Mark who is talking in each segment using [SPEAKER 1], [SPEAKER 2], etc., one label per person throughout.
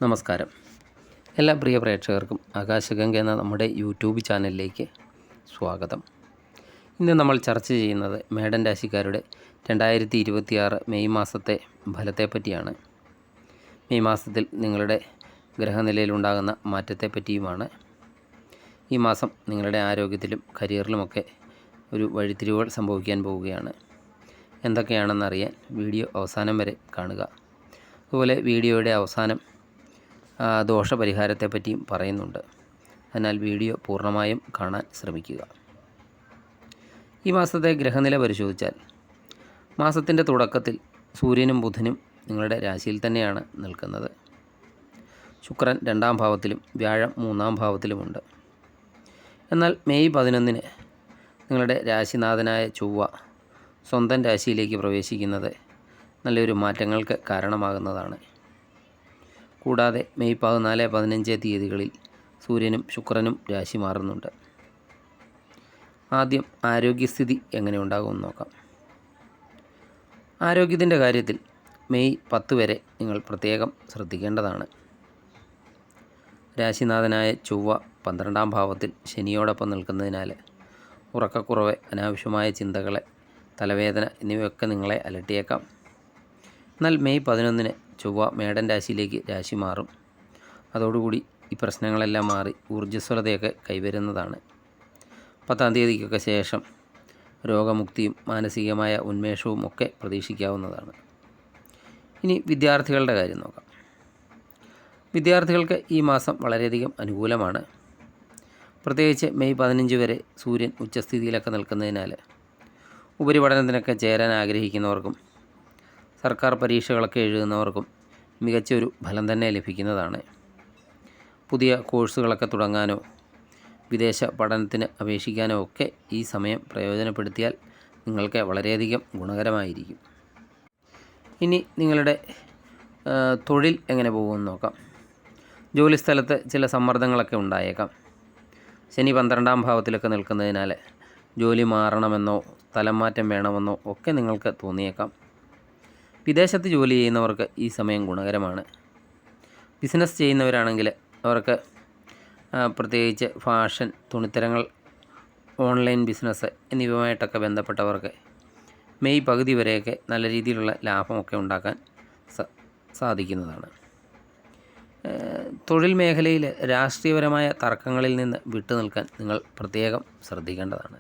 [SPEAKER 1] നമസ്കാരം. എല്ലാ പ്രിയ പ്രേക്ഷകർക്കും ആകാശഗംഗ എന്ന നമ്മുടെ യൂട്യൂബ് ചാനലിലേക്ക് സ്വാഗതം. ഇന്ന് നമ്മൾ ചർച്ച ചെയ്യുന്നത് മേടൻ രാശിക്കാരുടെ 2026 മെയ് മാസത്തെ ഫലത്തെപ്പറ്റിയാണ്. മെയ് മാസത്തിൽ നിങ്ങളുടെ ഗ്രഹനിലയിലുണ്ടാകുന്ന മാറ്റത്തെപ്പറ്റിയുമാണ്. ഈ മാസം നിങ്ങളുടെ ആരോഗ്യത്തിലും കരിയറിലുമൊക്കെ ഒരു വഴിത്തിരിവുകൾ സംഭവിക്കാൻ പോവുകയാണ്. എന്തൊക്കെയാണെന്നറിയാൻ വീഡിയോ അവസാനം വരെ കാണുക. അതുപോലെ വീഡിയോയുടെ അവസാനം ദോഷപരിഹാരത്തെപ്പറ്റിയും പറയുന്നുണ്ട്. അതിനാൽ വീഡിയോ പൂർണ്ണമായും കാണാൻ ശ്രമിക്കുക. ഈ മാസത്തെ ഗ്രഹനില പരിശോധിച്ചാൽ മാസത്തിൻ്റെ തുടക്കത്തിൽ സൂര്യനും ബുധനും നിങ്ങളുടെ രാശിയിൽ തന്നെയാണ് നിൽക്കുന്നത്. ശുക്രൻ 2ാം ഭാവത്തിലും വ്യാഴം 3ാം ഭാവത്തിലുമുണ്ട്. എന്നാൽ മെയ് 11 നിങ്ങളുടെ രാശിനാഥനായ ചൊവ്വ സ്വന്തം രാശിയിലേക്ക് പ്രവേശിക്കുന്നത് നല്ലൊരു മാറ്റങ്ങൾക്ക് കാരണമാകുന്നതാണ്. കൂടാതെ മെയ് 14, 15 തീയതികളിൽ സൂര്യനും ശുക്രനും രാശി മാറുന്നുണ്ട്. ആദ്യം ആരോഗ്യസ്ഥിതി എങ്ങനെ ഉണ്ടാകുമെന്ന് നോക്കാം. ആരോഗ്യത്തിൻ്റെ കാര്യത്തിൽ മെയ് 10 വരെ നിങ്ങൾ പ്രത്യേകം ശ്രദ്ധിക്കേണ്ടതാണ്. രാശിനാഥനായ ചൊവ്വ 12ാം ഭാവത്തിൽ ശനിയോടൊപ്പം നിൽക്കുന്നതിനാൽ ഉറക്കക്കുറവ്, അനാവശ്യമായ ചിന്തകളെ, തലവേദന എന്നിവയൊക്കെ നിങ്ങളെ അലട്ടിയേക്കാം. എന്നാൽ മെയ് 11 ചൊവ്വ മേടൻ രാശിയിലേക്ക് രാശി മാറും. അതോടുകൂടി ഈ പ്രശ്നങ്ങളെല്ലാം മാറി ഊർജ്ജസ്വലതയൊക്കെ കൈവരുന്നതാണ്. 10ാം തീയതിക്കൊക്കെ ശേഷം രോഗമുക്തിയും മാനസികമായ ഉന്മേഷവും ഒക്കെ പ്രതീക്ഷിക്കാവുന്നതാണ്. ഇനി വിദ്യാർത്ഥികളുടെ കാര്യം നോക്കാം. വിദ്യാർത്ഥികൾക്ക് ഈ മാസം വളരെയധികം അനുകൂലമാണ്. പ്രത്യേകിച്ച് മെയ് 15 വരെ സൂര്യൻ ഉച്ചസ്ഥിതിയിലൊക്കെ നിൽക്കുന്നതിനാൽ ഉപരിപഠനത്തിനൊക്കെ ചേരാൻ ആഗ്രഹിക്കുന്നവർക്കും സർക്കാർ പരീക്ഷകളൊക്കെ എഴുതുന്നവർക്കും മികച്ചൊരു ഫലം തന്നെ ലഭിക്കുന്നതാണ്. പുതിയ കോഴ്സുകളൊക്കെ തുടങ്ങാനോ വിദേശ പഠനത്തിന് അപേക്ഷിക്കാനോ ഒക്കെ ഈ സമയം പ്രയോജനപ്പെടുത്തിയാൽ നിങ്ങൾക്ക് വളരെയധികം ഗുണകരമായിരിക്കും. ഇനി നിങ്ങളുടെ തൊഴിൽ എങ്ങനെ പോകുമെന്ന് നോക്കാം. ജോലിസ്ഥലത്ത് ചില സമ്മർദ്ദങ്ങളൊക്കെ ഉണ്ടായേക്കാം. ശനി 12ാം ഭാവത്തിലൊക്കെ നിൽക്കുന്നതിനാൽ ജോലി മാറണമെന്നോ സ്ഥലം മാറ്റം വേണമെന്നോ ഒക്കെ നിങ്ങൾക്ക് തോന്നിയേക്കാം. വിദേശത്ത് ജോലി ചെയ്യുന്നവർക്ക് ഈ സമയം ഗുണകരമാണ്. ബിസിനസ് ചെയ്യുന്നവരാണെങ്കിൽ അവർക്ക് പ്രത്യേകിച്ച് ഫാഷൻ, തുണിത്തരങ്ങൾ, ഓൺലൈൻ ബിസിനസ് എന്നിവയുമായിട്ടൊക്കെ ബന്ധപ്പെട്ടവർക്ക് മെയ് പകുതി വരെയൊക്കെ നല്ല രീതിയിലുള്ള ലാഭമൊക്കെ ഉണ്ടാക്കാൻ സാധിക്കുന്നതാണ്. തൊഴിൽ മേഖലയിൽ രാഷ്ട്രീയപരമായ തർക്കങ്ങളിൽ നിന്ന് വിട്ടുനിൽക്കാൻ നിങ്ങൾ പ്രത്യേകം ശ്രദ്ധിക്കേണ്ടതാണ്.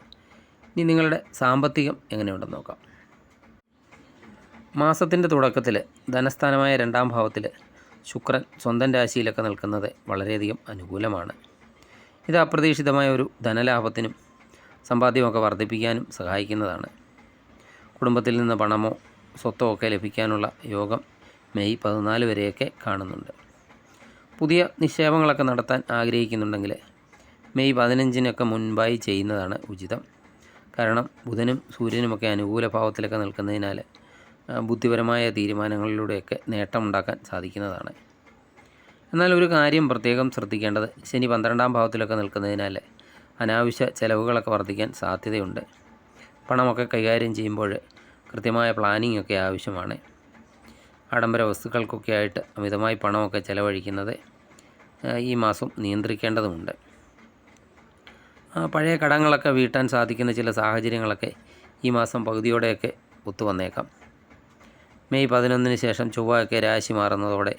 [SPEAKER 1] ഇനി നിങ്ങളുടെ സാമ്പത്തികം എങ്ങനെയുണ്ടെന്ന് നോക്കാം. മാസത്തിൻ്റെ തുടക്കത്തിൽ ധനസ്ഥാനമായ 2ാം ഭാവത്തിൽ ശുക്രൻ സ്വന്തം രാശിയിലൊക്കെ നിൽക്കുന്നത് വളരെയധികം അനുകൂലമാണ്. ഇത് അപ്രതീക്ഷിതമായ ഒരു ധനലാഭത്തിനും സമ്പാദ്യമൊക്കെ വർദ്ധിപ്പിക്കാനും സഹായിക്കുന്നതാണ്. കുടുംബത്തിൽ നിന്ന് പണമോ സ്വത്തോ ഒക്കെ ലഭിക്കാനുള്ള യോഗം മെയ് 14 വരെയൊക്കെ കാണുന്നുണ്ട്. പുതിയ നിക്ഷേപങ്ങളൊക്കെ നടത്താൻ ആഗ്രഹിക്കുന്നുണ്ടെങ്കിൽ മെയ് 15 മുൻപായി ചെയ്യുന്നതാണ് ഉചിതം. കാരണം ബുധനും സൂര്യനുമൊക്കെ അനുകൂല ഭാവത്തിലൊക്കെ നിൽക്കുന്നതിനാൽ ബുദ്ധിപരമായ തീരുമാനങ്ങളിലൂടെയൊക്കെ നേട്ടമുണ്ടാക്കാൻ സാധിക്കുന്നതാണ്. എന്നാൽ ഒരു കാര്യം പ്രത്യേകം ശ്രദ്ധിക്കേണ്ടത് ശനി 12ാം ഭാവത്തിലൊക്കെ നിൽക്കുന്നതിനാൽ അനാവശ്യ ചിലവുകളൊക്കെ വർദ്ധിക്കാൻ സാധ്യതയുണ്ട്. പണമൊക്കെ കൈകാര്യം ചെയ്യുമ്പോൾ കൃത്യമായ പ്ലാനിംഗ് ഒക്കെ ആവശ്യമാണ്. ആഡംബര വസ്തുക്കൾക്കൊക്കെ ആയിട്ട് അമിതമായി പണമൊക്കെ ചിലവഴിക്കുന്നത് ഈ മാസം നിയന്ത്രിക്കേണ്ടതുണ്ട്. പഴയ കടങ്ങളൊക്കെ വീട്ടാൻ സാധിക്കുന്ന ചില സാഹചര്യങ്ങളൊക്കെ ഈ മാസം പകുതിയോടെയൊക്കെ ഒത്തുവന്നേക്കാം. മെയ് 11 ശേഷം ചൊവ്വയൊക്കെ രാശി മാറുന്നതോടെ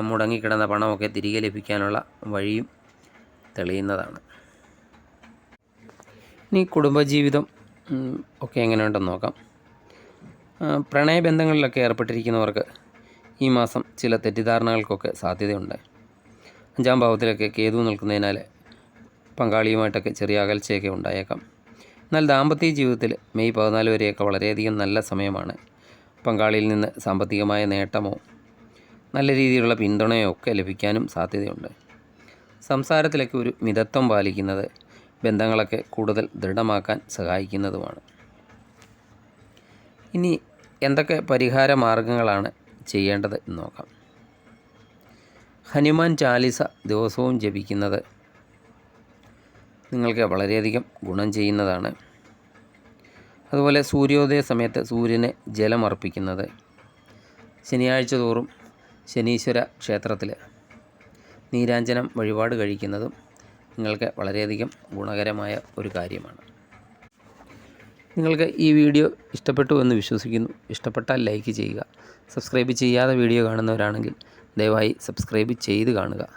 [SPEAKER 1] മുടങ്ങിക്കിടന്ന പണമൊക്കെ തിരികെ ലഭിക്കാനുള്ള വഴിയും തെളിയുന്നതാണ്. ഇനി കുടുംബജീവിതം ഒക്കെ എങ്ങനെയുണ്ടെന്ന് നോക്കാം. പ്രണയബന്ധങ്ങളിലൊക്കെ ഏർപ്പെട്ടിരിക്കുന്നവർക്ക് ഈ മാസം ചില തെറ്റിദ്ധാരണകൾക്കൊക്കെ സാധ്യതയുണ്ട്. 5ാം ഭാവത്തിലൊക്കെ കേതു നിൽക്കുന്നതിനാൽ പങ്കാളിയുമായിട്ടൊക്കെ ചെറിയ അകൽച്ചയൊക്കെ ഉണ്ടായേക്കാം. എന്നാൽ ദാമ്പത്യ ജീവിതത്തിൽ മെയ് 14 വരെയൊക്കെ വളരെയധികം നല്ല സമയമാണ്. പങ്കാളിയിൽ നിന്ന് സാമ്പത്തികമായ നേട്ടമോ നല്ല രീതിയിലുള്ള പിന്തുണയോ ഒക്കെ ലഭിക്കാനും സാധ്യതയുണ്ട്. സംസാരത്തിലൊക്കെ ഒരു മിതത്വം പാലിക്കുന്നത് ബന്ധങ്ങളൊക്കെ കൂടുതൽ ദൃഢമാക്കാൻ സഹായിക്കുന്നതുമാണ്. ഇനി എന്തൊക്കെ പരിഹാര മാർഗങ്ങളാണ് ചെയ്യേണ്ടത് എന്ന് നോക്കാം. ഹനുമാൻ ചാലിസ ദിവസവും ജപിക്കുന്നത് നിങ്ങൾക്ക് വളരെയധികം ഗുണം ചെയ്യുന്നതാണ്. അതുപോലെ സൂര്യോദയ സമയത്ത് സൂര്യന് ജലമർപ്പിക്കുന്നത്, ശനിയാഴ്ച തോറും ശനീശ്വര ക്ഷേത്രത്തിൽ നീരാഞ്ജനം വഴിപാട് കഴിക്കുന്നതും നിങ്ങൾക്ക് വളരെയധികം ഗുണകരമായ ഒരു കാര്യമാണ്. നിങ്ങൾക്ക് ഈ വീഡിയോ ഇഷ്ടപ്പെട്ടു എന്ന് വിശ്വസിക്കുന്നു. ഇഷ്ടപ്പെട്ടാൽ ലൈക്ക് ചെയ്യുക. സബ്സ്ക്രൈബ് ചെയ്യാതെ വീഡിയോ കാണുന്നവരാണെങ്കിൽ ദയവായി സബ്സ്ക്രൈബ് ചെയ്ത് കാണുക.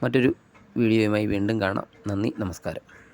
[SPEAKER 1] മറ്റൊരു വീഡിയോയുമായി വീണ്ടും കാണാം. നന്ദി, നമസ്കാരം.